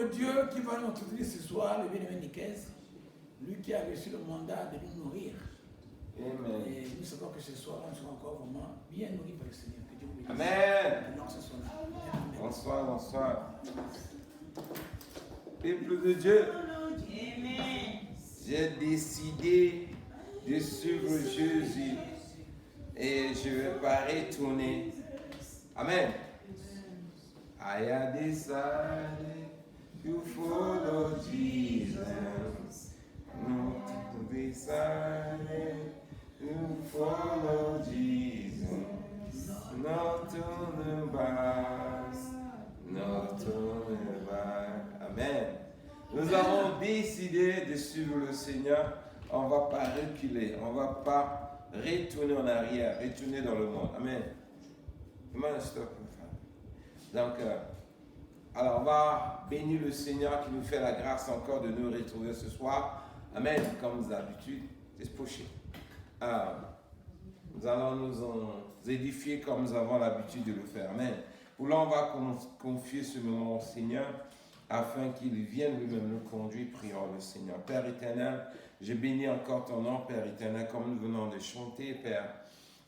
le Dieu qui va nous entretenir ce soir, le bien-aimé Nicaise, lui qui a reçu le mandat de nous nourrir. Amen. Et nous savons que ce soir, on sera encore vraiment bien nourris par le Seigneur. Que Dieu vous bénisse. Amen. Que ce soit là. Amen. Bonsoir, bonsoir. Peuple de Dieu, j'ai décidé de suivre Jésus et je ne vais pas retourner. Amen. I have decided to follow Jesus. Not decided to follow Jesus. Not on the back. Not on the back. Amen. Nous avons décidé de suivre le Seigneur. On ne va pas reculer. On ne va pas retourner en arrière, retourner dans le monde. Amen. Comment stop? Donc, alors on va bénir le Seigneur qui nous fait la grâce encore de nous retrouver ce soir. Amen. Comme d'habitude, c'est pushy. Nous allons nous édifier comme nous avons l'habitude de le faire. Amen. Pour là, on va confier ce moment au Seigneur afin qu'il vienne lui-même nous conduire. Prions le Seigneur. Père éternel, je bénis encore ton nom, Père éternel, comme nous venons de chanter, Père.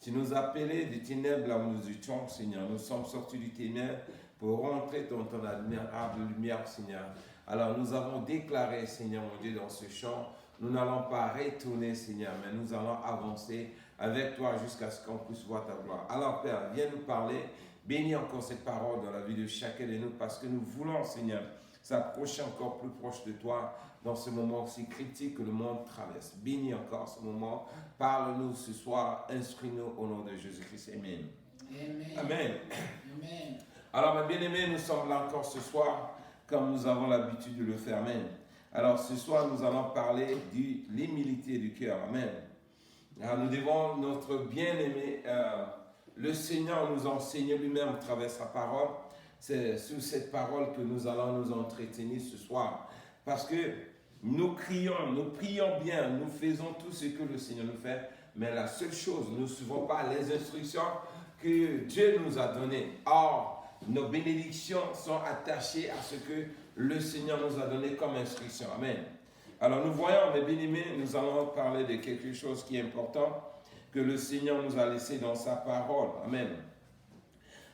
Tu nous as appelés des ténèbres là où nous étions, Seigneur. Nous sommes sortis du ténèbre pour rentrer dans ton admirable lumière, Seigneur. Alors nous avons déclaré, Seigneur mon Dieu, dans ce chant, nous n'allons pas retourner, Seigneur, mais nous allons avancer avec toi jusqu'à ce qu'on puisse voir ta gloire. Alors Père, viens nous parler, bénis encore cette parole dans la vie de chacun de nous, parce que nous voulons, Seigneur, s'approcher encore plus proche de toi dans ce moment si critique que le monde traverse. Bénis encore ce moment. Parle-nous ce soir. Instruis-nous au nom de Jésus-Christ. Amen. Amen. Amen. Amen. Alors, mes bien-aimés, nous sommes là encore ce soir, comme nous avons l'habitude de le faire. Amen. Alors, ce soir, nous allons parler de l'humilité du cœur. Amen. Alors, nous devons, notre bien-aimé, le Seigneur nous enseigne lui-même à travers sa parole. C'est sur cette parole que nous allons nous entretenir ce soir. Parce que nous crions, nous prions bien, nous faisons tout ce que le Seigneur nous fait. Mais la seule chose, nous ne suivons pas les instructions que Dieu nous a données. Or, nos bénédictions sont attachées à ce que le Seigneur nous a donné comme instruction. Amen. Alors nous voyons, mes bien-aimés, nous allons parler de quelque chose qui est important que le Seigneur nous a laissé dans sa parole. Amen.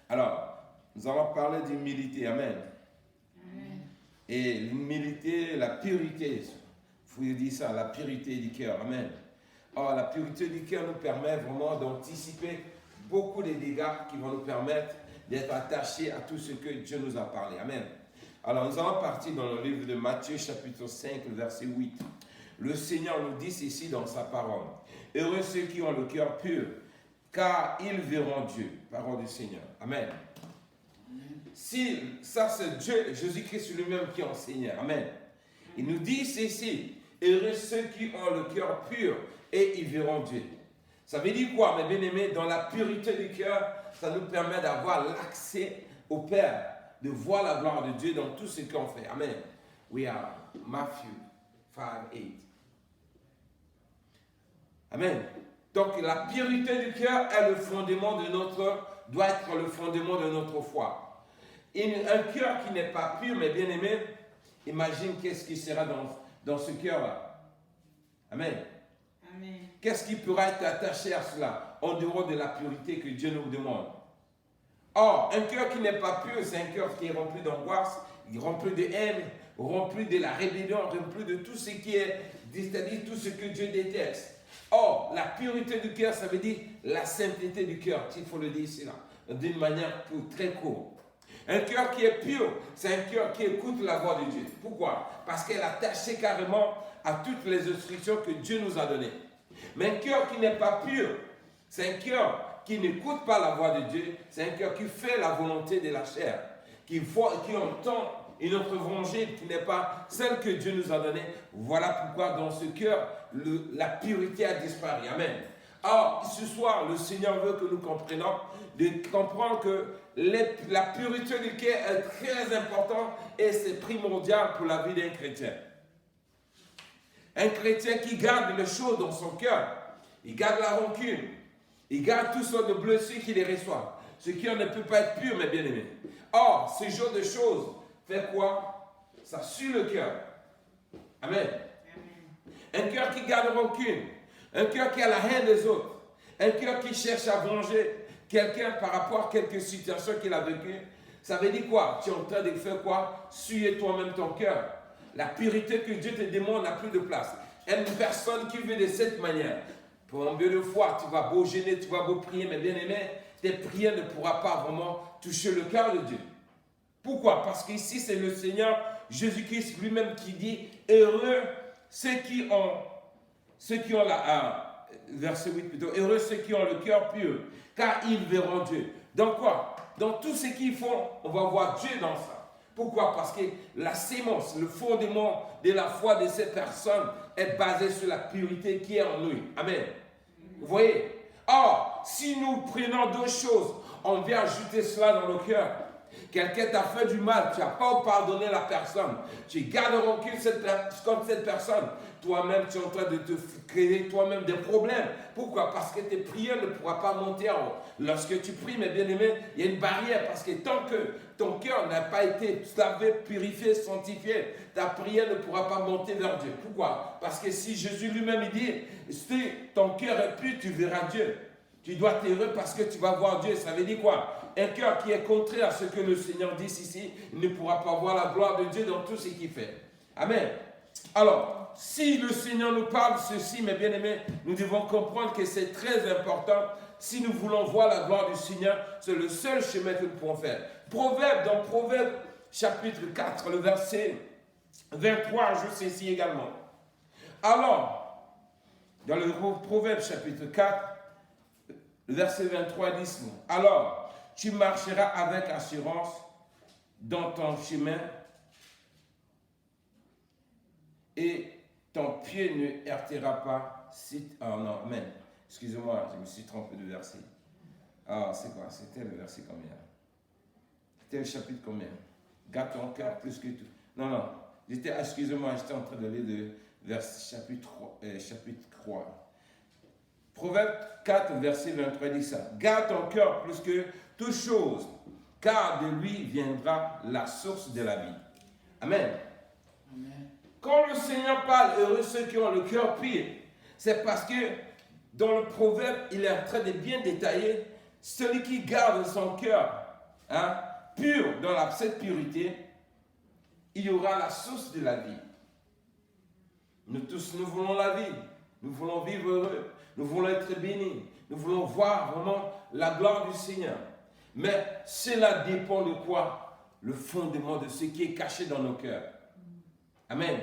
Alors, nous allons parler d'humilité. Amen. Amen. Et l'humilité, la pureté. Vous dire ça, la pureté du cœur. Amen. Or, la pureté du cœur nous permet vraiment d'anticiper beaucoup de dégâts qui vont nous permettre d'être attachés à tout ce que Dieu nous a parlé. Amen. Alors, nous allons partir dans le livre de Matthieu, chapitre 5, verset 8. Le Seigneur nous dit ceci dans sa parole. Heureux ceux qui ont le cœur pur, car ils verront Dieu. Parole du Seigneur. Amen. Si ça c'est Dieu, Jésus-Christ lui-même qui enseigne. Amen. Il nous dit ceci. Heureux ceux qui ont le cœur pur et ils verront Dieu. Ça veut dire quoi, mes bien-aimés? Dans la pureté du cœur, ça nous permet d'avoir l'accès au Père, de voir la gloire de Dieu dans tout ce qu'on fait. Amen. We are Matthieu 5:8. Amen. Donc la pureté du cœur est le fondement de doit être le fondement de notre foi. Un cœur qui n'est pas pur, mais bien aimé, imagine qu'est-ce qui sera dans ce cœur-là. Amen. Amen. Qu'est-ce qui pourra être attaché à cela, en dehors de la pureté que Dieu nous demande? Or, un cœur qui n'est pas pur, c'est un cœur qui est rempli d'angoisse, rempli de haine, rempli de la rébellion, rempli de tout ce qui est, c'est-à-dire tout ce que Dieu déteste. Or, la pureté du cœur, ça veut dire la sainteté du cœur, il faut le dire ici, d'une manière très courte. Un cœur qui est pur, c'est un cœur qui écoute la voix de Dieu. Pourquoi? Parce qu'elle est attachée carrément à toutes les instructions que Dieu nous a données. Mais un cœur qui n'est pas pur, c'est un cœur qui n'écoute pas la voix de Dieu, c'est un cœur qui fait la volonté de la chair, qui entend une autre volonté qui n'est pas celle que Dieu nous a donnée. Voilà pourquoi dans ce cœur, la pureté a disparu. Amen. Or, ce soir, le Seigneur veut que nous comprenions, de comprendre que la pureté du cœur est très importante et c'est primordial pour la vie d'un chrétien. Un chrétien qui garde les choses dans son cœur, il garde la rancune, il garde toutes sortes de blessures qu'il les reçoit. Ce cœur ne peut pas être pur, mes bien-aimés. Or, ce genre de choses fait quoi? ça suit le cœur. Amen. Un cœur qui garde rancune, un cœur qui a la haine des autres, un cœur qui cherche à venger quelqu'un par rapport à quelques situations qu'il a vécues. Ça veut dire quoi? Tu es en train de faire quoi? Suyer toi-même ton cœur. La pureté que Dieu te demande n'a plus de place. Une personne qui vit de cette manière, pour un peu de foi, tu vas beau gêner, tu vas beau prier, mais bien aimé, tes prières ne pourront pas vraiment toucher le cœur de Dieu. Pourquoi? Parce qu'ici, c'est le Seigneur Jésus-Christ lui-même qui dit, heureux ceux qui ont verset 8 plutôt, heureux ceux qui ont le cœur pur, car ils verront Dieu. Donc quoi? Dans tout ce qu'ils font, on va voir Dieu dans ça. Pourquoi? Parce que la sémence, le fondement de la foi de ces personnes est basé sur la pureté qui est en nous. Amen. Vous voyez? Or, si nous prenons deux choses, on vient ajouter cela dans nos cœurs. Quelqu'un t'a fait du mal, tu n'as pas pardonné la personne. Tu gardes rancune contre cette personne. Toi-même, tu es en train de te créer toi-même des problèmes. Pourquoi? Parce que tes prières ne pourront pas monter en haut. Lorsque tu pries, mes bien-aimés, il y a une barrière. Parce que tant que ton cœur n'a pas été lavé, purifié, sanctifié, ta prière ne pourra pas monter vers Dieu. Pourquoi? Parce que si Jésus lui-même il dit, si ton cœur est pur, tu verras Dieu. Tu dois t'heureux parce que tu vas voir Dieu. Ça veut dire quoi? Un cœur qui est contraire à ce que le Seigneur dit ici, ne pourra pas voir la gloire de Dieu dans tout ce qu'il fait. Amen. Alors, si le Seigneur nous parle ceci, mes bien-aimés, nous devons comprendre que c'est très important. Si nous voulons voir la gloire du Seigneur, c'est le seul chemin que nous pouvons faire. Dans Proverbe chapitre 4, le verset 23, je sais ici également. Alors, dans le Proverbe chapitre 4, le verset 23 dit, alors, tu marcheras avec assurance dans ton chemin et ton pied ne heurtera pas. Ah non, amen. Excusez-moi, je me suis trompé de verset. Ah, c'est quoi? C'était le verset combien? C'était le chapitre combien? Garde ton cœur plus que tout. Non. Excusez-moi, j'étais en train de lire le verset chapitre 3. Proverbe 4, verset 23 dit ça. Garde ton cœur plus que toute chose, car de lui viendra la source de la vie. Amen. Amen. Quand le Seigneur parle, heureux ceux qui ont le cœur pur, c'est parce que dans le proverbe, il est en train de bien détailler celui qui garde son cœur pur dans cette pureté, il y aura la source de la vie. Nous tous, nous voulons la vie. Nous voulons vivre heureux. Nous voulons être bénis. Nous voulons voir vraiment la gloire du Seigneur. Mais cela dépend de quoi? Le fondement de ce qui est caché dans nos cœurs. Amen.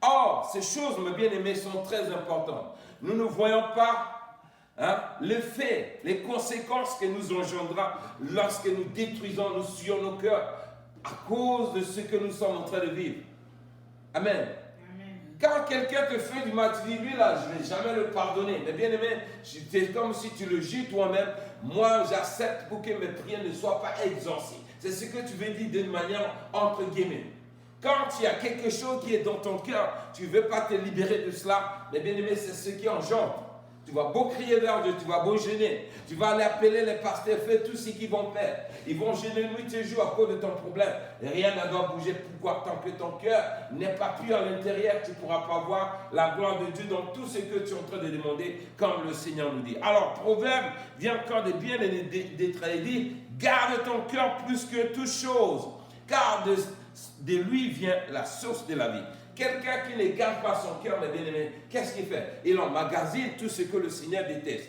Or, ces choses, mes bien-aimés, sont très importantes. Nous ne voyons pas l'effet, les conséquences que nous engendrera lorsque nous détruisons, nous suyons nos cœurs à cause de ce que nous sommes en train de vivre. Amen. Quand quelqu'un te fait du mal, tu dis, lui là, je ne vais jamais le pardonner. Mais bien aimé, c'est comme si tu le juges toi-même. Moi, j'accepte pour que mes prières ne soient pas exaucées. C'est ce que tu veux dire d'une manière entre guillemets. Quand il y a quelque chose qui est dans ton cœur, tu ne veux pas te libérer de cela. Mais bien aimé, c'est ce qui engendre. Tu vas beau crier vers Dieu, tu vas beau gêner. Tu vas aller appeler les pasteurs, faire tout ce qu'ils vont faire. Ils vont gêner nuit et jour à cause de ton problème. Rien ne doit bouger. Pourquoi? Tant que ton cœur n'est pas pur à l'intérieur, tu ne pourras pas voir la gloire de Dieu dans tout ce que tu es en train de demander, comme le Seigneur nous dit. Alors, Proverbe vient encore de bien détailler. Il dit, garde ton cœur plus que toute chose, car de lui vient la source de la vie. Quelqu'un qui ne garde pas son cœur, mes bien-aimés, qu'est-ce qu'il fait? Il emmagasine tout ce que le Seigneur déteste.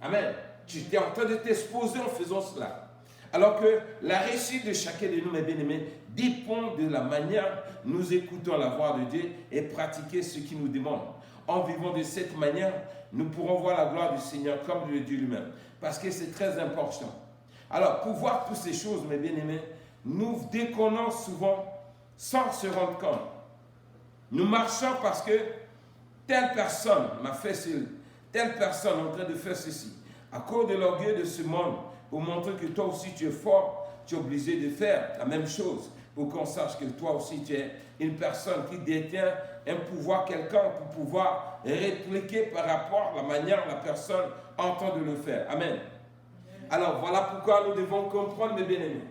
Amen. Tu es en train de t'exposer en faisant cela. Alors que la réussite de chacun de nous, mes bien-aimés, dépend de la manière dont nous écoutons la voix de Dieu et pratiquer ce qu'il nous demande. En vivant de cette manière, nous pourrons voir la gloire du Seigneur comme le Dieu lui-même. Parce que c'est très important. Alors, pour voir toutes ces choses, mes bien-aimés, nous déconnons souvent sans se rendre compte. Nous marchons parce que telle personne m'a fait ceci, telle personne est en train de faire ceci. À cause de l'orgueil de ce monde, pour montrer que toi aussi tu es fort, tu es obligé de faire la même chose pour qu'on sache que toi aussi tu es une personne qui détient un pouvoir quelconque pour pouvoir répliquer par rapport à la manière dont la personne entend de le faire. Amen. Alors voilà pourquoi nous devons comprendre, mes bien-aimés.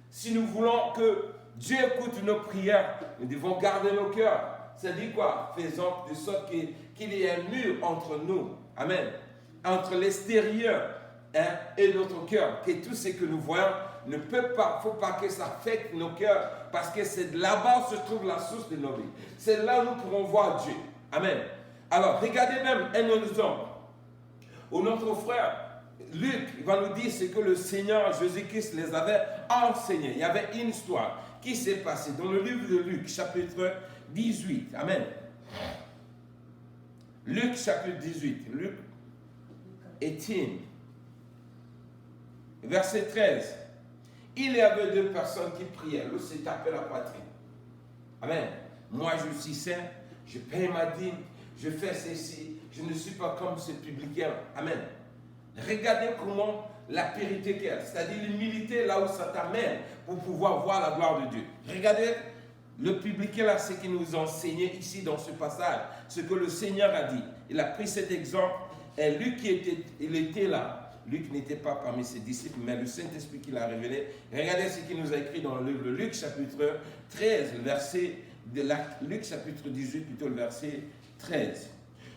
Si nous voulons que Dieu écoute nos prières. Nous devons garder nos cœurs. Ça dit quoi? Faisons de sorte qu'il y ait un mur entre nous. Amen. Entre l'extérieur et notre cœur. Que tout ce que nous voyons ne peut pas, il ne faut pas que ça affecte nos cœurs. Parce que c'est là-bas où se trouve la source de nos vies. C'est là où nous pourrons voir Dieu. Amen. Alors, regardez même un exemple. Où notre frère Luc va nous dire ce que le Seigneur Jésus-Christ les avait enseignés. Il y avait une histoire qui s'est passée dans le livre de Luc, chapitre 18. Amen. Luc, chapitre 18. Luc 18. Verset 13. Il y avait deux personnes qui priaient. L'autre s'est tapé la poitrine. Amen. Moi, je suis saint. Je paye ma dîme. Je fais ceci. Je ne suis pas comme ce publicain. Amen. Regardez comment la purité qu'il y a, c'est-à-dire l'humilité là où ça t'amène pour pouvoir voir la gloire de Dieu. Regardez le publicain là, ce qu'il nous enseignait ici dans ce passage, ce que le Seigneur a dit. Il a pris cet exemple et Luc il était là. Luc n'était pas parmi ses disciples, mais le Saint-Esprit qui l'a révélé. Regardez ce qu'il nous a écrit dans le livre de Luc, chapitre 13, Luc, chapitre 18, plutôt le verset 13.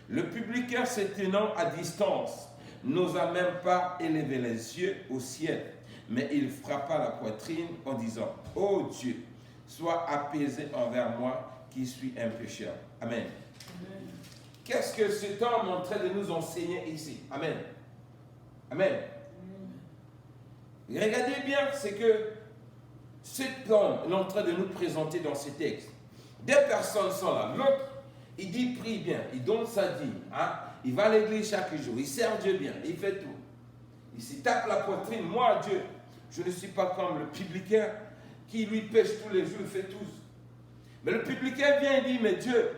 Le publicain se tenant à distance n'osa même pas élever les yeux au ciel, mais il frappa la poitrine en disant: « Ô Dieu, sois apaisé envers moi qui suis un pécheur. » Amen. Amen. Qu'est-ce que cet homme est en train de nous enseigner ici? Amen. Amen. Amen. Regardez bien ce que cet homme est en train de nous présenter dans ce texte. Des personnes sont là. L'autre, il dit prie bien, il donne sa dîme. Hein? Il va à l'église chaque jour, il sert Dieu bien, il fait tout. Il se tape la poitrine. Moi, Dieu, je ne suis pas comme le publicain qui lui pêche tous les jours, il fait tous. Mais le publicain vient et dit: mais Dieu,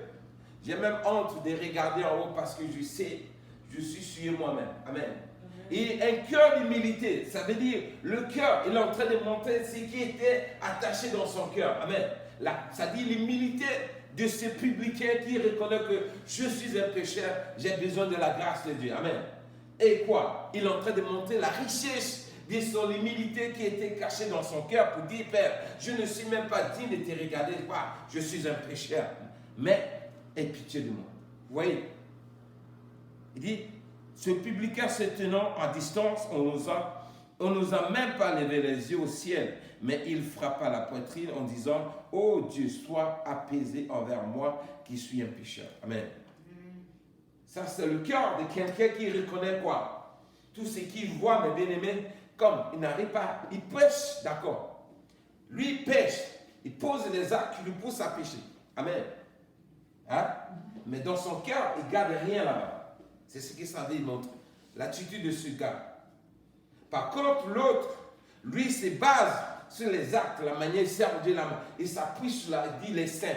j'ai même honte de regarder en haut parce que je sais, je suis suivi moi-même. Amen. Et un cœur d'humilité, ça veut dire le cœur, il est en train de montrer ce qui était attaché dans son cœur. Amen. Là, ça dit l'humilité de ce publicain qui reconnaît que je suis un pécheur, j'ai besoin de la grâce de Dieu. Amen. Et quoi? Il est en train de montrer la richesse de son humilité qui était cachée dans son cœur pour dire: Père, je ne suis même pas digne de te regarder, je suis un pécheur. Mais aie pitié de moi. Vous voyez? Il dit, ce publicain se tenant à distance, on n'osa même pas lever les yeux au ciel, mais il frappa la poitrine en disant: ô Dieu, sois apaisé envers moi qui suis un pécheur. Amen. Ça, c'est le cœur de quelqu'un qui reconnaît quoi? Tout ce qu'il voit, mes bien-aimés, comme il n'arrive pas, il pêche, d'accord. Lui, il pêche, il pose des actes qui lui poussent à pécher. Amen. Hein? Mais dans son cœur, il ne garde rien là-bas. C'est ce que ça démontre, l'attitude de ce gars. Par contre, l'autre, lui, se base sur les actes, la manière il sert Dieu, il s'appuie sur il dit les saints.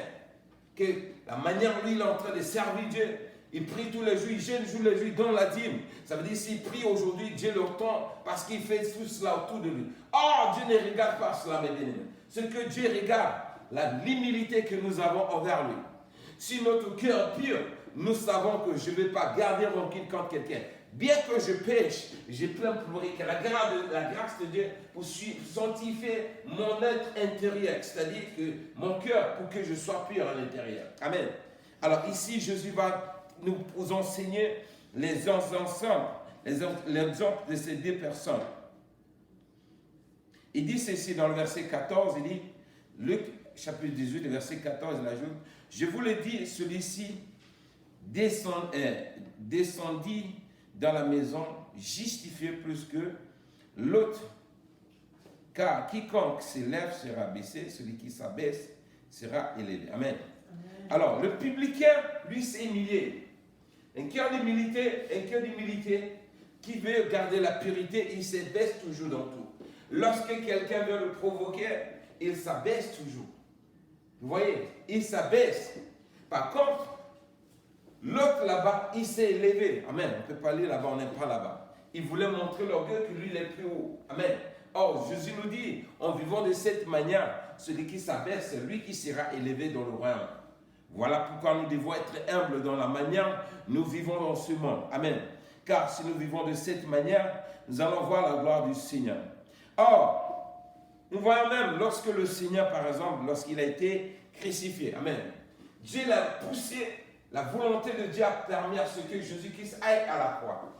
Que la manière, lui, il est en train de servir Dieu. Il prie tous les jours, il jeûne tous les jours, il donne la dîme. Ça veut dire s'il prie aujourd'hui, Dieu le entend parce qu'il fait tout cela autour de lui. Oh, Dieu ne regarde pas cela, mes bien-aimés. Ce que Dieu regarde, l'humilité que nous avons envers lui. Si notre cœur est pur, nous savons que je ne vais pas garder rancune contre quelqu'un. Bien que je pêche, j'ai plein pleuré que la grâce de Dieu pour sanctifier mon être intérieur, c'est-à-dire que mon cœur pour que je sois pur à l'intérieur. Amen. Alors ici, Jésus va nous enseigner l'exemple de ces deux personnes. Il dit ceci dans le verset 14, il dit, Luc chapitre 18, verset 14, il ajoute: je vous le dis, celui-ci descendit dans la maison justifié plus que l'autre, car quiconque s'élève sera baissé, celui qui s'abaisse sera élevé. Amen. Amen. Alors, le publicain, lui, s'est humilié. Un cœur d'humilité qui veut garder la pureté, il s'abaisse toujours dans tout. Lorsque quelqu'un veut le provoquer, il s'abaisse toujours. Vous voyez, il s'abaisse. Par contre, l'autre là-bas, il s'est élevé. Amen. On ne peut pas aller là-bas, on n'est pas là-bas. Il voulait montrer l'orgueil que lui, il est plus haut. Amen. Or, Jésus nous dit, en vivant de cette manière, celui qui s'abaisse, c'est lui qui sera élevé dans le royaume. Voilà pourquoi nous devons être humbles dans la manière nous vivons dans ce monde. Amen. Car si nous vivons de cette manière, nous allons voir la gloire du Seigneur. Or, Nous voyons même lorsque le Seigneur, par exemple, lorsqu'il a été crucifié. Amen. Dieu l'a poussé, la volonté de Dieu a permis à ce que Jésus-Christ aille à la croix.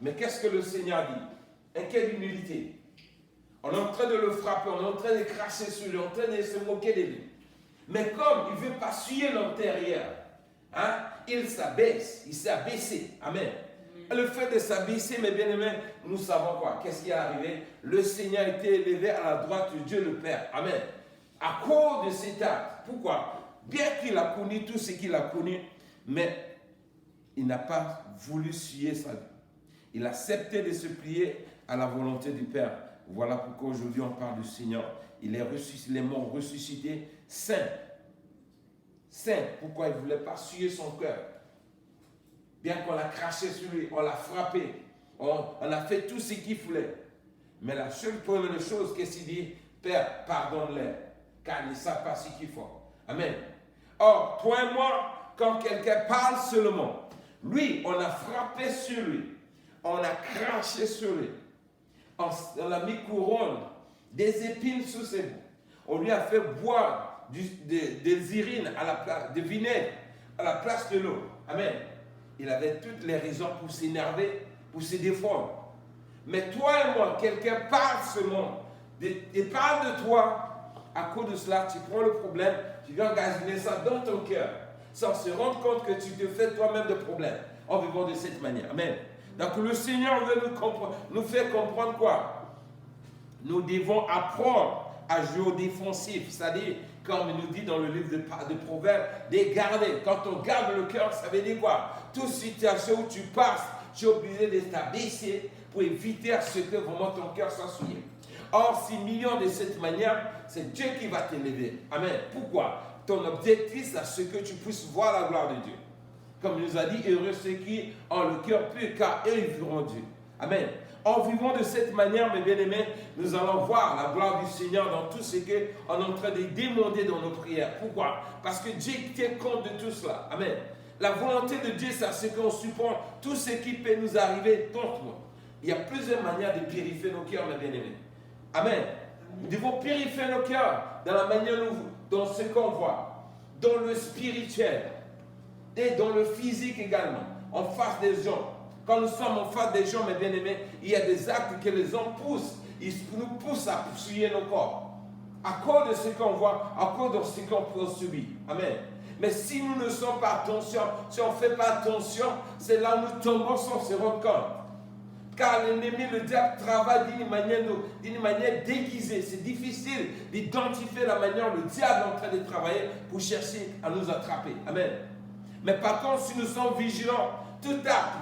Mais qu'est-ce que le Seigneur dit? Et quelle humilité! On est en train de le frapper, on est en train de cracher sur lui, on est en train de se moquer de lui. Mais comme il ne veut pas suyer l'intérieur, hein, il s'abaisse, il s'est abaissé. Amen. Le fait de s'abaisser, mes bien-aimés, nous savons quoi? Qu'est-ce qui est arrivé? Le Seigneur a été élevé à la droite de Dieu le Père. Amen. À cause de cet acte. Pourquoi? Bien qu'il a connu tout ce qu'il a connu, mais il n'a pas voulu suyer sa vie. Il a accepté de se plier à la volonté du Père. Voilà pourquoi aujourd'hui on parle du Seigneur. Il est ressuscité, les morts ressuscités, saint. Saint. Pourquoi il ne voulait pas suyer son cœur? Bien qu'on l'a craché sur lui, on l'a frappé, on a fait tout ce qu'il voulait. Mais la seule première chose, qu'est-ce qu'il dit? Père, pardonne-les, car ils ne savent pas ce qu'ils font. Amen. Or, toi et moi, quand quelqu'un parle seulement, lui, on a frappé sur lui, on a craché sur lui, on l'a mis couronne, des épines sous ses bouts, on lui a fait boire des urines à la place, de vinaigre à la place de l'eau. Amen. Il avait toutes les raisons pour s'énerver, pour se défendre. Mais toi et moi, quelqu'un parle seulement, et parle de toi, à cause de cela, tu prends le problème, tu viens gaziner ça dans ton cœur, sans se rendre compte que tu te fais toi-même de problème, en vivant de cette manière. Amen. Donc le Seigneur veut nous faire comprendre quoi? Nous devons apprendre à jouer au défensif, c'est-à-dire, comme il nous dit dans le livre de Proverbes, de garder. Quand on garde le cœur, ça veut dire quoi? Toute situation où tu passes, tu es obligé de t'abaisser pour éviter à ce que vraiment ton cœur soit souillé. Or, si millions de cette manière, c'est Dieu qui va t'élever. Amen. Pourquoi? Ton objectif, c'est ce que tu puisses voir la gloire de Dieu. Comme il nous a dit, heureux ceux qui ont le cœur pur, car eux, ils verront Dieu. Amen. En vivant de cette manière, mes bien-aimés, nous allons voir la gloire du Seigneur dans tout ce qu'on est en train de demander dans nos prières. Pourquoi? Parce que Dieu tient compte de tout cela. Amen. La volonté de Dieu, c'est ce qu'on supporte tout ce qui peut nous arriver contre nous. Il y a plusieurs manières de purifier nos cœurs, mes bien-aimés. Amen. Nous devons purifier nos cœurs dans la manière dans ce qu'on voit, dans le spirituel et dans le physique également, en face des gens. Quand nous sommes en face des gens, mes bien-aimés, il y a des actes que les hommes poussent. Ils nous poussent à souiller nos corps. À cause de ce qu'on voit, à cause de ce qu'on peut subir. Amen. Mais si nous ne sommes pas attention, si on ne fait pas attention, c'est là où nous tombons sans se rendre compte. Car l'ennemi, le diable, travaille d'une manière déguisée. C'est difficile d'identifier la manière dont le diable est en train de travailler pour chercher à nous attraper. Amen. Mais par contre, si nous sommes vigilants, tout acte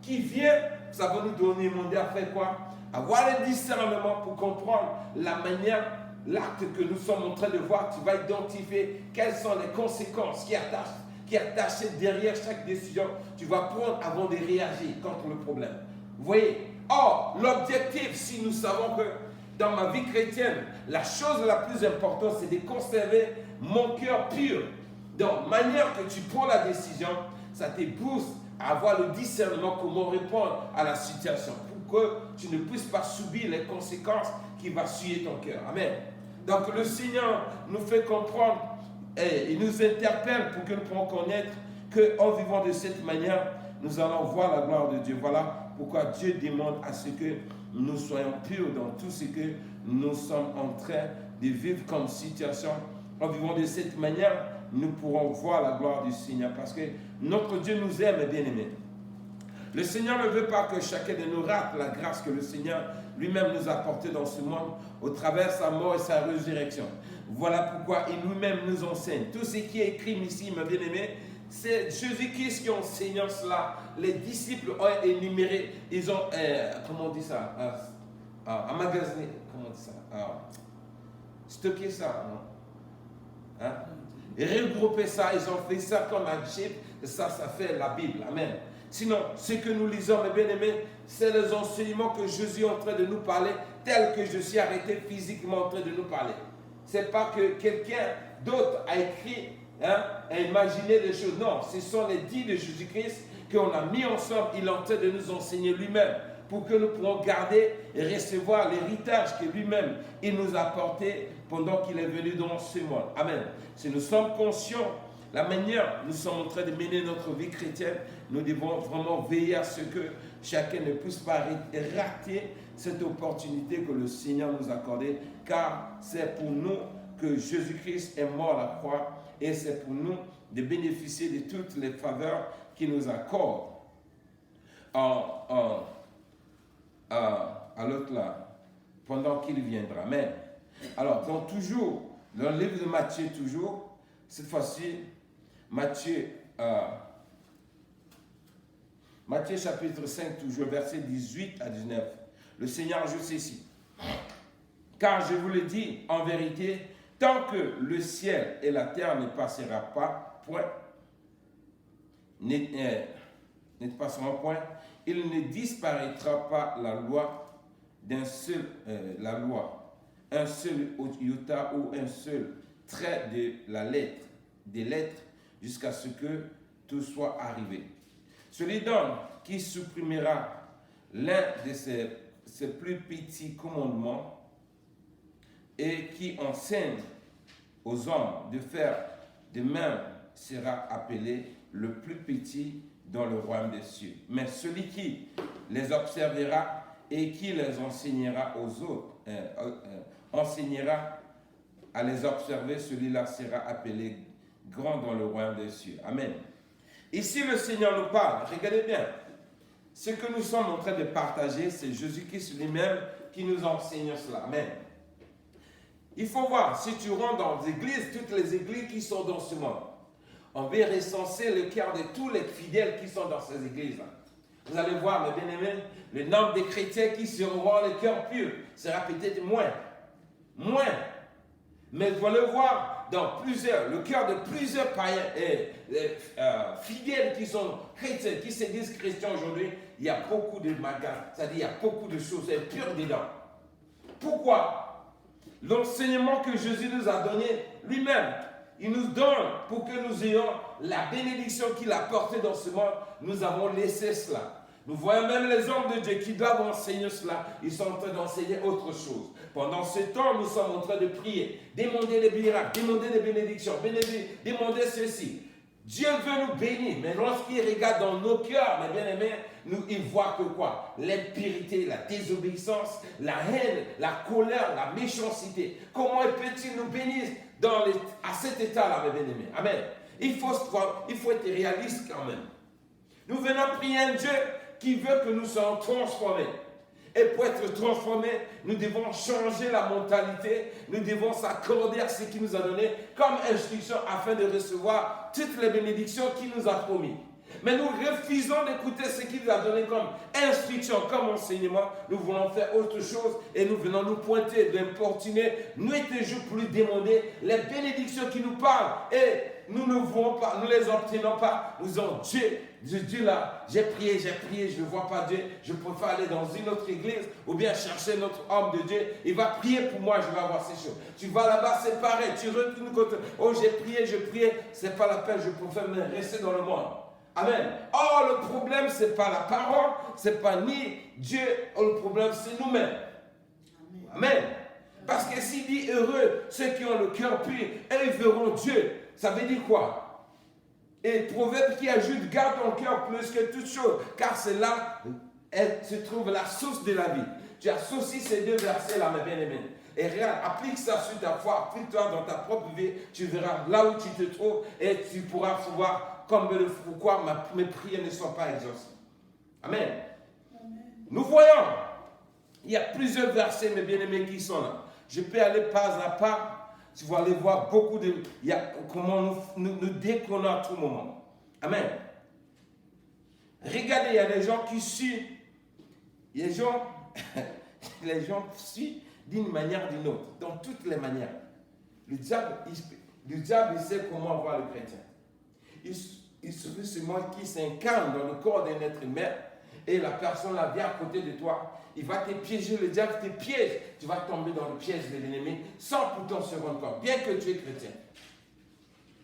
qui vient, ça va nous demander à faire quoi? Avoir le discernement pour comprendre la manière, l'acte que nous sommes en train de voir. Tu vas identifier quelles sont les conséquences qui attachent derrière chaque décision. Tu vas prendre avant de réagir contre le problème. Vous voyez? Or, l'objectif, si nous savons que dans ma vie chrétienne, la chose la plus importante, c'est de conserver mon cœur pur. Donc, manière que tu prends la décision, ça te booste à avoir le discernement comment répondre à la situation pour que tu ne puisses pas subir les conséquences qui vont souiller ton cœur. Amen. Donc, le Seigneur nous fait comprendre et il nous interpelle pour que nous puissions connaître qu'en vivant de cette manière, nous allons voir la gloire de Dieu. Voilà pourquoi Dieu demande à ce que nous soyons purs dans tout ce que nous sommes en train de vivre comme situation. En vivant de cette manière, nous pourrons voir la gloire du Seigneur parce que notre Dieu nous aime, bien-aimés. Le Seigneur ne veut pas que chacun de nous rate la grâce que le Seigneur lui-même nous a apportée dans ce monde au travers de sa mort et sa résurrection. Voilà pourquoi il lui-même nous enseigne. Tout ce qui est écrit ici, mes bien-aimés, c'est Jésus-Christ qui enseigne cela. Les disciples ont énuméré, ils ont, comment on dit ça, emmagasiné, comment on dit ça, stocké ça, non? Hein? Et regrouper ça, ils ont fait ça comme un chip, et ça fait la Bible. Amen. Sinon, ce que nous lisons, mes bien-aimés, c'est les enseignements que Jésus est en train de nous parler, tel que je suis arrêté physiquement en train de nous parler. Ce n'est pas que quelqu'un d'autre a écrit, a imaginé des choses. Non, ce sont les dits de Jésus-Christ qu'on a mis ensemble. Il est en train de nous enseigner lui-même pour que nous puissions garder et recevoir l'héritage que lui-même il nous a apporté pendant qu'il est venu dans ce monde. Amen. Si nous sommes conscients la manière nous sommes en train de mener notre vie chrétienne, nous devons vraiment veiller à ce que chacun ne puisse pas rater cette opportunité que le Seigneur nous a accordée, car c'est pour nous que Jésus-Christ est mort à la croix et c'est pour nous de bénéficier de toutes les faveurs qu'il nous accorde à l'autre là, pendant qu'il viendra. Amen. Alors, donc toujours, dans le livre de Matthieu, toujours, cette fois-ci, Matthieu chapitre 5, toujours, versets 18 à 19. Le Seigneur ajoute ceci. Car je vous le dis, en vérité, tant que le ciel et la terre ne passeront pas, il ne disparaîtra pas la loi d'un seul, un seul iota ou un seul trait de la lettre, des lettres, jusqu'à ce que tout soit arrivé. Celui d'homme qui supprimera l'un de ses plus petits commandements et qui enseigne aux hommes de faire de même sera appelé le plus petit dans le royaume des cieux. Mais celui qui les observera et qui les enseignera aux autres, enseignera à les observer, celui-là sera appelé grand dans le royaume des cieux. Amen. Ici, le Seigneur nous parle. Regardez bien. Ce que nous sommes en train de partager, c'est Jésus-Christ lui-même qui nous enseigne cela. Amen. Il faut voir, si tu rentres dans les églises, toutes les églises qui sont dans ce monde, on va recenser le cœur de tous les fidèles qui sont dans ces églises-là. Vous allez voir, mes bien-aimés, le nombre de chrétiens qui seront le cœur pur sera peut-être moins. Mais vous allez voir dans le cœur de plusieurs païens et fidèles qui sont chrétiens, qui se disent chrétiens aujourd'hui, il y a beaucoup de magas, c'est-à-dire il y a beaucoup de choses pures dedans. Pourquoi? L'enseignement que Jésus nous a donné lui-même, il nous donne pour que nous ayons la bénédiction qu'il a portée dans ce monde. Nous avons laissé cela. Nous voyons même les hommes de Dieu qui doivent enseigner cela. Ils sont en train d'enseigner autre chose. Pendant ce temps, nous sommes en train de prier, demander des miracles, demander des bénédictions, demander ceci. Dieu veut nous bénir, mais lorsqu'il regarde dans nos cœurs, mes bien-aimés, il voit que quoi? L'impurité, la désobéissance, la haine, la colère, la méchanceté. Comment peut-il nous bénir à cet état-là, mes bien-aimés? Amen. Il faut être réaliste quand même. Nous venons prier un Dieu qui veut que nous soyons transformés. Et pour être transformés, nous devons changer la mentalité, nous devons s'accorder à ce qu'il nous a donné comme instruction afin de recevoir toutes les bénédictions qu'il nous a promis. Mais nous refusons d'écouter ce qu'il nous a donné comme instruction, comme enseignement. Nous voulons faire autre chose et nous venons nous pointer, d'importuner, nuit et jour pour lui demander les bénédictions qui nous parlent. Et nous ne voulons pas, nous ne les obtenons pas. Nous disons, Dieu là, j'ai prié, je ne vois pas Dieu. Je préfère aller dans une autre église ou bien chercher notre homme de Dieu. Il va prier pour moi, je vais avoir ces choses. Tu vas là-bas, c'est pareil. Tu retournes côté. Oh, j'ai prié. C'est pas la peine, je préfère me rester dans le monde. Amen. Or, le problème, ce n'est pas la parole, ce n'est pas ni Dieu. Le problème, c'est nous-mêmes. Amen. Parce que s'il dit heureux ceux qui ont le cœur pur, et ils verront Dieu. Ça veut dire quoi? Et proverbe qui ajoute, garde ton cœur plus que toute chose, car c'est là se trouve la source de la vie. Tu associes ces deux versets-là, mes bien-aimés. Et regarde, applique ça sur ta foi, applique-toi dans ta propre vie, tu verras là où tu te trouves et tu pourras voir comme pourquoi mes prières ne sont pas exaucées. Amen. Nous voyons, il y a plusieurs versets, mes bien-aimés, qui sont là. Je peux aller pas à pas. Tu vas aller voir beaucoup de... comment nous déconnons à tout moment. Amen. Regardez, il y a des gens qui suivent. Les gens suivent d'une manière ou d'une autre. Dans toutes les manières. Le diable, il sait comment voir le chrétien. Il suffit seulement qu'il s'incarne dans le corps d'un être humain et la personne là vient à côté de toi. Il va te piéger, le diable te piège. Tu vas tomber dans le piège de l'ennemi sans pourtant se rendre compte, bien que tu es chrétien.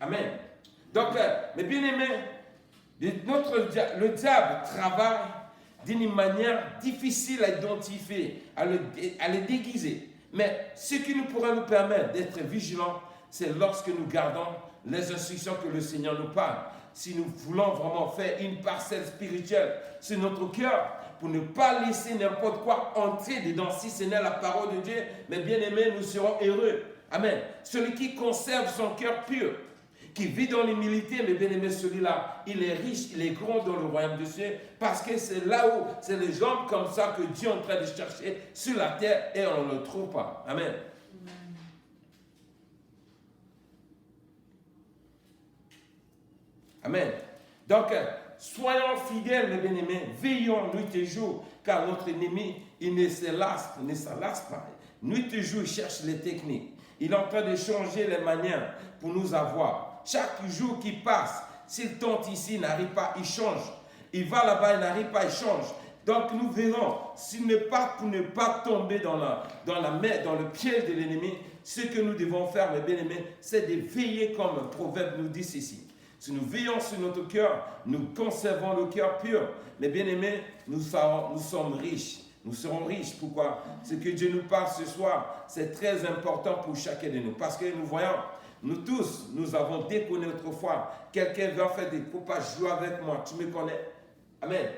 Amen. Donc, mes bien-aimés, le diable travaille d'une manière difficile à identifier, à le déguiser. Mais ce qui nous pourra nous permettre d'être vigilants, c'est lorsque nous gardons les instructions que le Seigneur nous parle. Si nous voulons vraiment faire une parcelle spirituelle sur notre cœur, pour ne pas laisser n'importe quoi entrer dedans, si ce n'est la parole de Dieu, mais bien aimés, nous serons heureux. Amen. Celui qui conserve son cœur pur, qui vit dans l'humilité, mais bien aimé, celui-là, il est riche, il est grand dans le royaume de Dieu, parce que c'est là où, c'est les gens comme ça que Dieu est en train de chercher sur la terre et on ne le trouve pas. Amen. Amen. Donc, soyons fidèles, mes bien-aimés, veillons nuit et jour, car notre ennemi, il ne se lasse pas. Nuit et jour, il cherche les techniques. Il est en train de changer les manières pour nous avoir. Chaque jour qui passe, s'il tente ici, il n'arrive pas, il change. Il va là-bas, il n'arrive pas, il change. Donc nous verrons, pour ne pas tomber dans le piège de l'ennemi, ce que nous devons faire, mes bien-aimés, c'est de veiller comme le proverbe nous dit ici. Si nous veillons sur notre cœur, nous conservons le cœur pur. Mais bien aimés, nous sommes riches. Nous serons riches. Pourquoi? Ce que Dieu nous parle ce soir, c'est très important pour chacun de nous. Parce que nous voyons, nous tous, nous avons déconné autrefois. Quelqu'un vient faire des coupages, joue avec moi. Tu me connais? Amen.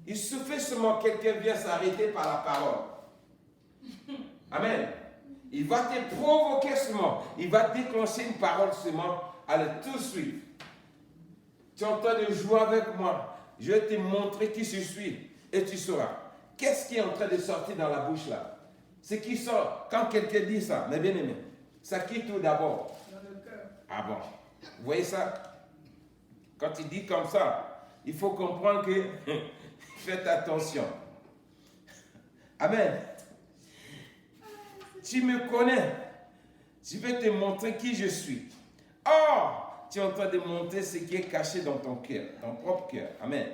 Il suffit seulement que quelqu'un vienne s'arrêter par la parole. Amen. Il va te provoquer seulement. Il va déclencher une parole seulement. Allez, tout de suite. Tu es en train de jouer avec moi. Je vais te montrer qui je suis et tu sauras. Qu'est-ce qui est en train de sortir dans la bouche là? Ce qui sort quand quelqu'un dit ça, mes bien-aimés, ça quitte tout d'abord. Dans le cœur. Ah bon? Vous voyez ça? Quand il dit comme ça, il faut comprendre que faites attention. Amen. Tu me connais. Je vais te montrer qui je suis. Or, tu es en train de montrer ce qui est caché dans ton cœur, ton propre cœur. Amen.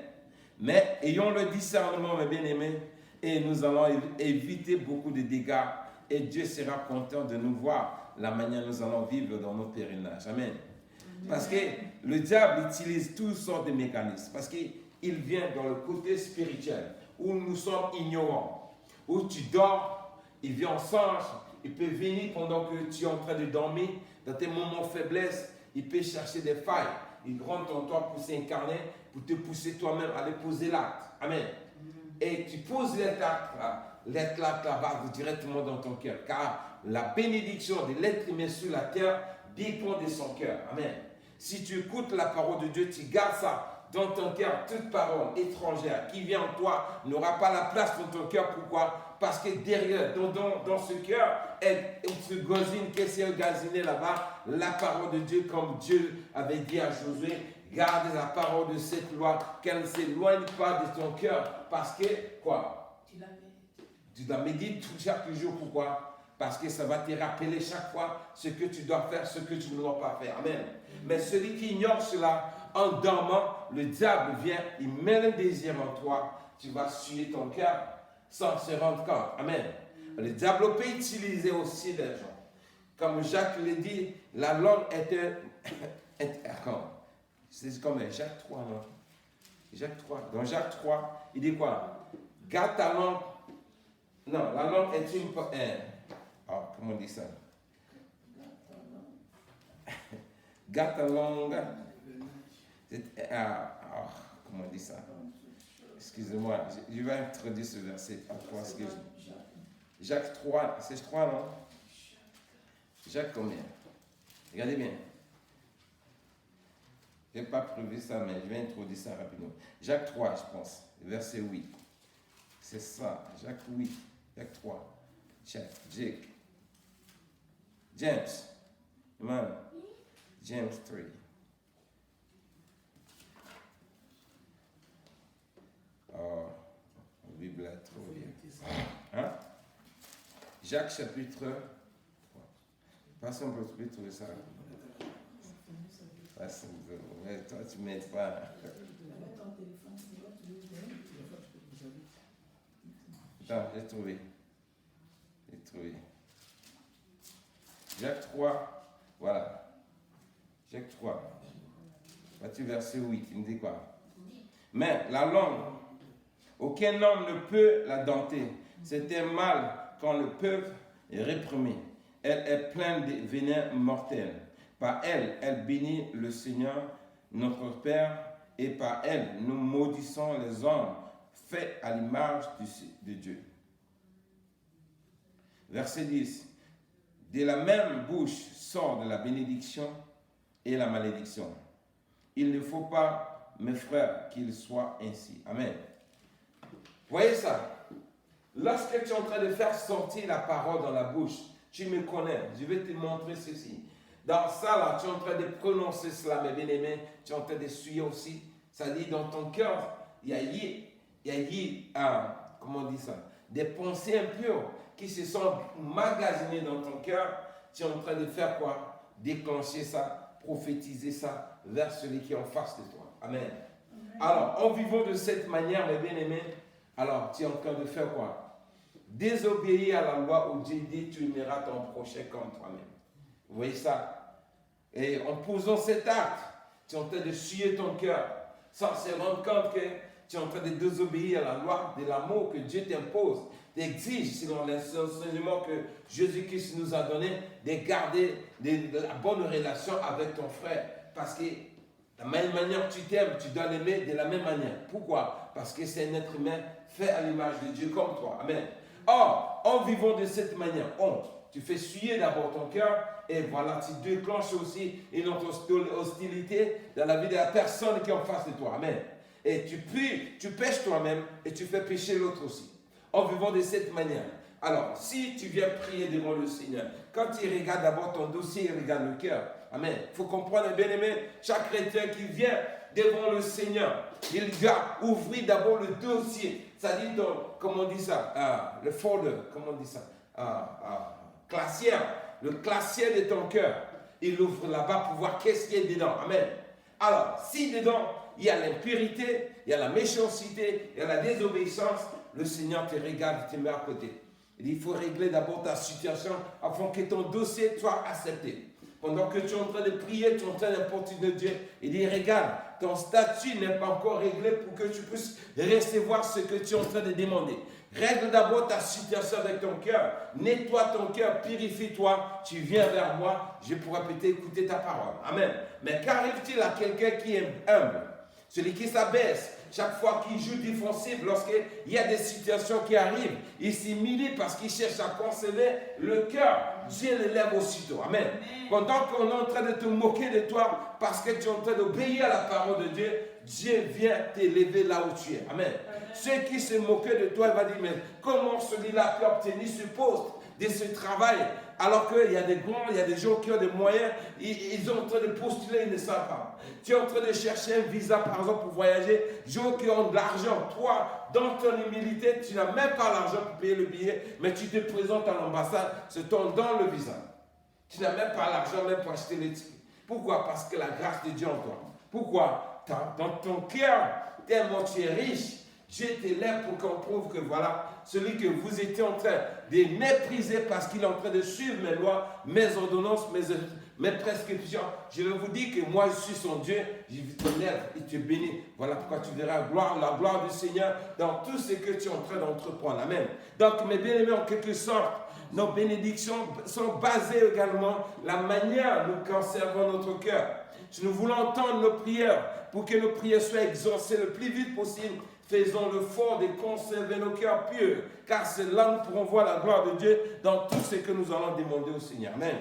Mais ayons le discernement, mes bien-aimés, et nous allons éviter beaucoup de dégâts. Et Dieu sera content de nous voir la manière dont nous allons vivre dans nos pèlerinages. Amen. Parce que le diable utilise toutes sortes de mécanismes. Parce qu'il vient dans le côté spirituel, où nous sommes ignorants. Où tu dors, il vient en songe, il peut venir pendant que tu es en train de dormir, dans tes moments de faiblesse. Il peut chercher des failles. Il rentre en toi pour s'incarner, pour te pousser toi-même à aller poser l'acte. Amen. Et tu poses l'acte là-bas directement dans ton cœur. Car la bénédiction de l'être humain sur la terre dépend de son cœur. Amen. Si tu écoutes la parole de Dieu, tu gardes ça dans ton cœur. Toute parole étrangère qui vient en toi n'aura pas la place dans ton cœur. Pourquoi? Parce que derrière, dans ce cœur, elle se gazine, qu'est-ce qu'elle gazinait là-bas? La parole de Dieu, comme Dieu avait dit à Josué, garde la parole de cette loi, qu'elle ne s'éloigne pas de ton cœur. Parce que, quoi? Tu la médites chaque jour. Pourquoi? Parce que ça va te rappeler chaque fois ce que tu dois faire, ce que tu ne dois pas faire. Amen. Mais celui qui ignore cela, en dormant, le diable vient, il met le désir en toi, tu vas suer ton cœur sans se rendre compte. Amen. Le diable peut utiliser aussi les gens. Comme Jacques le dit, la langue est c'est comme Jacques 3, non? Jacques 3. Dans Jacques 3, il dit quoi? Garde ta langue. Non, la langue est une... comment on dit ça? Garde ta langue. Comment on dit ça? Excusez-moi, je vais introduire ce verset. Jacques 3, c'est 3, non? Jacques combien? Regardez bien. Je n'ai pas prévu ça, mais je vais introduire ça rapidement. Jacques 3, je pense, verset 8. C'est ça, Jacques 8, Jacques 3. Jacques. James. Man. James 3. Oh, la Bible est trop bien. Hein? Jacques chapitre 3. Pas on peut trouver ça. Ouais, toi, tu ne m'aides pas. Attends, j'ai trouvé. Jacques 3, voilà. Jacques 3. Voici verset 8, il me dit quoi? Mais la langue Aucun homme ne peut la dompter. C'est un mal qu'on ne peut réprimer. Elle est pleine de venin mortel. Par elle, elle bénit le Seigneur, notre Père, et par elle, nous maudissons les hommes faits à l'image de Dieu. Verset 10. De la même bouche sort de la bénédiction et la malédiction. Il ne faut pas, mes frères, qu'il soit ainsi. Amen. Voyez ça? Lorsque tu es en train de faire sortir la parole dans la bouche, tu me connais, je vais te montrer ceci. Dans ça, là, tu es en train de prononcer cela, mes bien-aimés, tu es en train de suivre aussi. Ça dit, dans ton cœur, il y a comment on dit ça? Des pensées impures qui se sont magasinées dans ton cœur. Tu es en train de faire quoi? Déclencher ça, prophétiser ça vers celui qui est en face de toi. Amen. Amen. Alors, en vivant de cette manière, mes bien-aimés, alors tu es en train de faire quoi? Désobéir à la loi où Dieu dit tu aimeras ton prochain comme toi-même. Vous voyez ça? Et en posant cet acte, tu es en train de suyer ton cœur sans se rendre compte que tu es en train de désobéir à la loi de l'amour que Dieu t'impose, t'exige selon l'enseignement que Jésus-Christ nous a donné, de garder la bonne relation avec ton frère. Parce que la même manière que tu t'aimes, tu dois l'aimer de la même manière. Pourquoi? Parce que c'est un être humain fait à l'image de Dieu comme toi. Amen. Or, en vivant de cette manière, tu fais suyer d'abord ton cœur et voilà, tu déclenches aussi une autre hostilité dans la vie de la personne qui est en face de toi. Amen. Et tu pêches toi-même et tu fais pécher l'autre aussi. En vivant de cette manière. Alors, si tu viens prier devant le Seigneur, quand il regarde d'abord ton dossier, il regarde le cœur. Amen. Il faut comprendre, bien aimé, chaque chrétien qui vient devant le Seigneur, il doit ouvrir d'abord le dossier. Ça dit, comment on dit ça? Le folder, comment on dit ça? Classière. Le classier de ton cœur. Il ouvre là-bas pour voir qu'est-ce qu'il y a dedans. Amen. Alors, si dedans, il y a l'impurité, il y a la méchanceté, il y a la désobéissance, le Seigneur te regarde et te met à côté. Il faut régler d'abord ta situation afin que ton dossier soit accepté. Pendant que tu es en train de prier, tu es en train d'importuner Dieu. Il dit, regarde, ton statut n'est pas encore réglé pour que tu puisses recevoir ce que tu es en train de demander. Règle d'abord ta situation avec ton cœur. Nettoie ton cœur, purifie-toi. Tu viens vers moi, je pourrai peut-être écouter ta parole. Amen. Mais qu'arrive-t-il à quelqu'un qui est humble? Celui qui s'abaisse, chaque fois qu'il joue défensif, lorsqu'il y a des situations qui arrivent, il s'humilie parce qu'il cherche à conserver le cœur. Dieu l'élève aussitôt. Amen. Pendant qu'on est en train de te moquer de toi, parce que tu es en train d'obéir à la parole de Dieu, Dieu vient t'élever là où tu es. Amen. Ceux qui se moquaient de toi, il va dire, mais comment celui-là peut obtenir ce poste de ce travail, alors qu'il y a des grands, il y a des gens qui ont des moyens, ils sont en train de postuler, ils ne savent pas. Tu es en train de chercher un visa, par exemple, pour voyager, des gens qui ont de l'argent. Toi, dans ton humilité, tu n'as même pas l'argent pour payer le billet, mais tu te présentes à l'ambassade, c'est ton dans le visa. Tu n'as même pas l'argent même pour acheter les tickets. Pourquoi? Parce que la grâce de Dieu en toi. Pourquoi? Dans ton cœur, tellement tu es riche, Dieu t'élève pour qu'on prouve que voilà, celui que vous étiez en train de mépriser parce qu'il est en train de suivre mes lois, mes ordonnances, mes prescriptions. Je vais vous dire que moi je suis son Dieu, je t'élève et te bénis. Voilà pourquoi tu verras la gloire du Seigneur dans tout ce que tu es en train d'entreprendre. Amen. Donc mes bien-aimés, en quelque sorte, nos bénédictions sont basées également la manière dont nous conservons notre cœur. Si nous voulons entendre nos prières pour que nos prières soient exaucées le plus vite possible, faisons l'effort de conserver nos cœurs pieux, car c'est là que nous pourrons voir la gloire de Dieu dans tout ce que nous allons demander au Seigneur. Amen.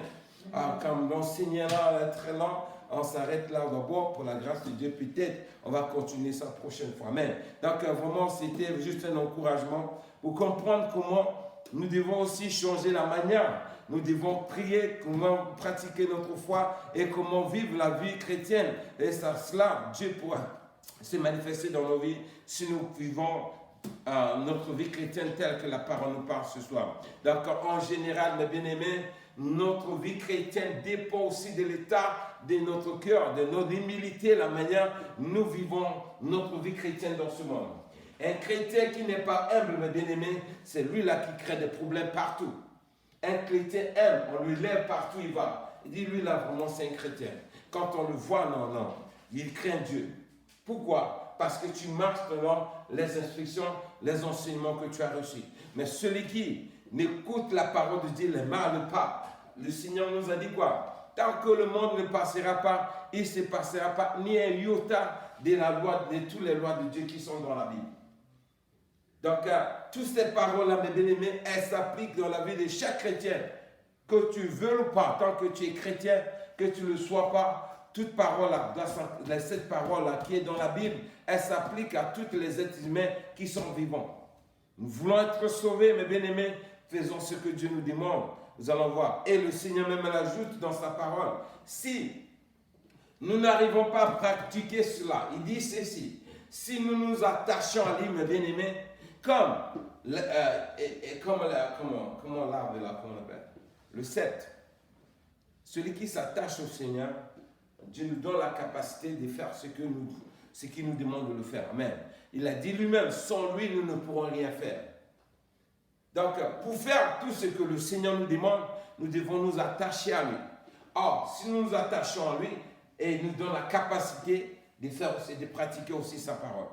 Comme l'enseignant est très lent, on s'arrête là d'abord pour la grâce de Dieu. Peut-être on va continuer ça la prochaine fois. Amen. Donc vraiment, c'était juste un encouragement pour comprendre comment nous devons aussi changer la manière. Nous devons prier, comment pratiquer notre foi et comment vivre la vie chrétienne. Et cela, Dieu pourra se manifester dans nos vies si nous vivons notre vie chrétienne telle que la parole nous parle ce soir. Donc en général, mes bien-aimés, notre vie chrétienne dépend aussi de l'état de notre cœur, de notre humilité, la manière dont nous vivons notre vie chrétienne dans ce monde. Un chrétien qui n'est pas humble, mes bien-aimés, c'est lui-là qui crée des problèmes partout. Un chrétien humble, on lui lève partout, il va. Il dit, lui-là, vraiment, c'est un chrétien. Quand on le voit, non, il craint Dieu. Pourquoi? parce que tu marches selon les instructions, les enseignements que tu as reçus. Mais celui qui n'écoute la parole de Dieu, les marre pas. Le Seigneur nous a dit quoi? Tant que le monde ne passera pas, il ne se passera pas ni un iota de la loi, de toutes les lois de Dieu qui sont dans la Bible. Donc, toutes ces paroles-là, mes bien-aimés, elles s'appliquent dans la vie de chaque chrétien. Que tu veux ou pas, tant que tu es chrétien, que tu ne le sois pas, toute parole-là, cette parole-là qui est dans la Bible, elle s'applique à tous les êtres humains qui sont vivants. Nous voulons être sauvés, mes bien-aimés, faisons ce que Dieu nous demande. Nous allons voir. Et le Seigneur même l'ajoute dans sa parole. Si nous n'arrivons pas à pratiquer cela, il dit ceci. Si nous nous attachons à lui, mes bien-aimés, comme l'arbre là, comment on appelle? Le sceptre. Celui qui s'attache au Seigneur, Dieu nous donne la capacité de faire ce qu'il nous demande de le faire. Amen. Il a dit lui-même, sans lui, nous ne pourrons rien faire. Donc, pour faire tout ce que le Seigneur nous demande, nous devons nous attacher à lui. Or, si nous nous attachons à lui, et il nous donne la capacité de faire aussi, de pratiquer aussi sa parole.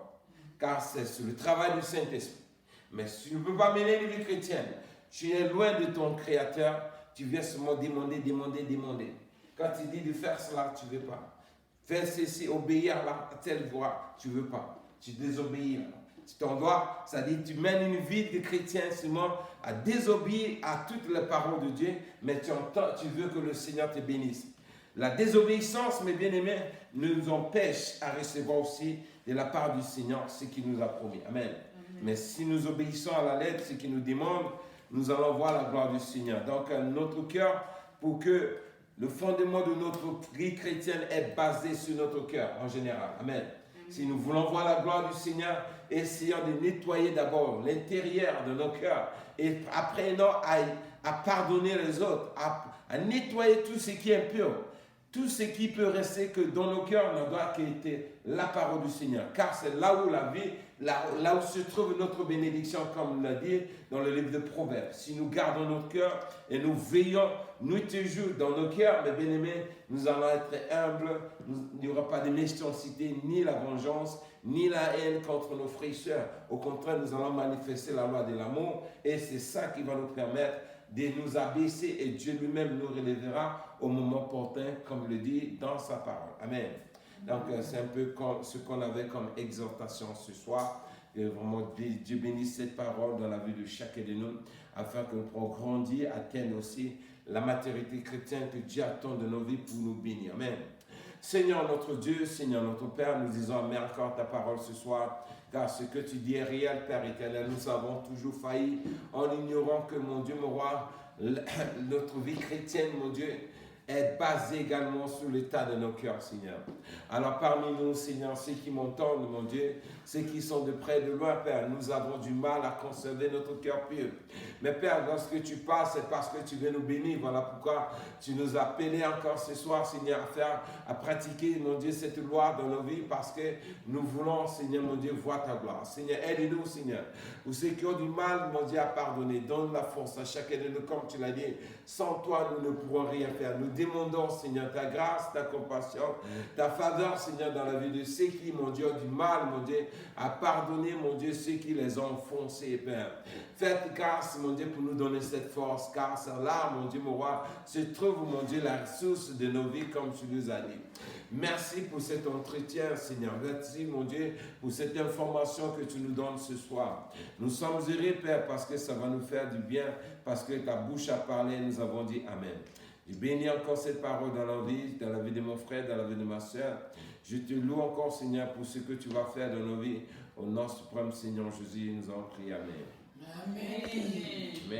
Car c'est le travail du Saint-Esprit. Mais si tu ne peux pas mener une vie chrétienne, tu es loin de ton Créateur, tu viens seulement demander. Quand il dit de faire cela, tu ne veux pas. Faire ceci, obéir à telle voie, tu ne veux pas. Tu désobéis. Tu t'en dois, ça dit tu mènes une vie de chrétien seulement à désobéir à toutes les paroles de Dieu, mais tu veux que le Seigneur te bénisse. La désobéissance, mes bien-aimés, nous empêche à recevoir aussi de la part du Seigneur ce qu'il nous a promis. Amen. Mais si nous obéissons à la lettre, ce qu'il nous demande, nous allons voir la gloire du Seigneur. Donc, notre cœur, pour que le fondement de notre vie chrétienne est basé sur notre cœur en général. Amen. Si nous voulons voir la gloire du Seigneur, essayons de nettoyer d'abord l'intérieur de nos cœurs et apprenons à pardonner les autres, à nettoyer tout ce qui est impur. Tout ce qui peut rester que dans nos cœurs ne doit qu'être la parole du Seigneur. Car c'est là où la vie, là où se trouve notre bénédiction, comme on l'a dit dans le livre de Proverbes. Si nous gardons notre cœur et nous veillons nuit et jour dans nos cœurs, mes bien-aimés, nous allons être humbles. Il n'y aura pas de méchanceté, ni la vengeance, ni la haine contre nos frères et sœurs. Au contraire, nous allons manifester la loi de l'amour. Et c'est ça qui va nous permettre de nous abaisser et Dieu lui-même nous relèvera au moment opportun, comme le dit dans sa parole. Amen. Donc, c'est un peu ce qu'on avait comme exhortation ce soir. Et vraiment, Dieu bénisse cette parole dans la vie de chacun de nous, afin que nous puissions grandir, atteindre aussi la maturité chrétienne que Dieu attend de nos vies pour nous bénir. Amen. Seigneur notre Dieu, Seigneur notre Père, nous disons amen encore ta parole ce soir, car ce que tu dis est réel, Père éternel. Nous avons toujours failli en ignorant que, mon Dieu, mon roi, notre vie chrétienne, mon Dieu, est basée également sur l'état de nos cœurs, Seigneur. Alors parmi nous, Seigneur, ceux qui m'entendent, mon Dieu, ceux qui sont de près, de loin, Père, nous avons du mal à conserver notre cœur pur. Mais Père, lorsque tu passes, c'est parce que tu veux nous bénir. Voilà pourquoi tu nous as appelés encore ce soir, Seigneur, à pratiquer, mon Dieu, cette loi dans nos vies, parce que nous voulons, Seigneur, mon Dieu, voir ta gloire. Seigneur, aide-nous, Seigneur. Pour ceux qui ont du mal, mon Dieu, à pardonner, donne la force à chacun de nous, comme tu l'as dit. Sans toi, nous ne pourrons rien faire. Nous demandons, Seigneur, ta grâce, ta compassion, ta faveur, Seigneur, dans la vie de ceux qui, mon Dieu, ont du mal, mon Dieu, à pardonner, mon Dieu, ceux qui les ont enfoncés, Père. Faites grâce, mon Dieu, pour nous donner cette force, car c'est là, mon Dieu, mon roi, se trouve, mon Dieu, la ressource de nos vies, comme tu nous as dit. Merci pour cet entretien, Seigneur. Merci, mon Dieu, pour cette information que tu nous donnes ce soir. Nous sommes heureux, Père, parce que ça va nous faire du bien, parce que ta bouche a parlé, nous avons dit Amen. Je bénis encore cette parole dans la vie de mon frère, dans la vie de ma soeur. Je te loue encore, Seigneur, pour ce que tu vas faire dans nos vies. Au nom suprême, Seigneur Jésus, nous en prions. Amen. Amen. Amen.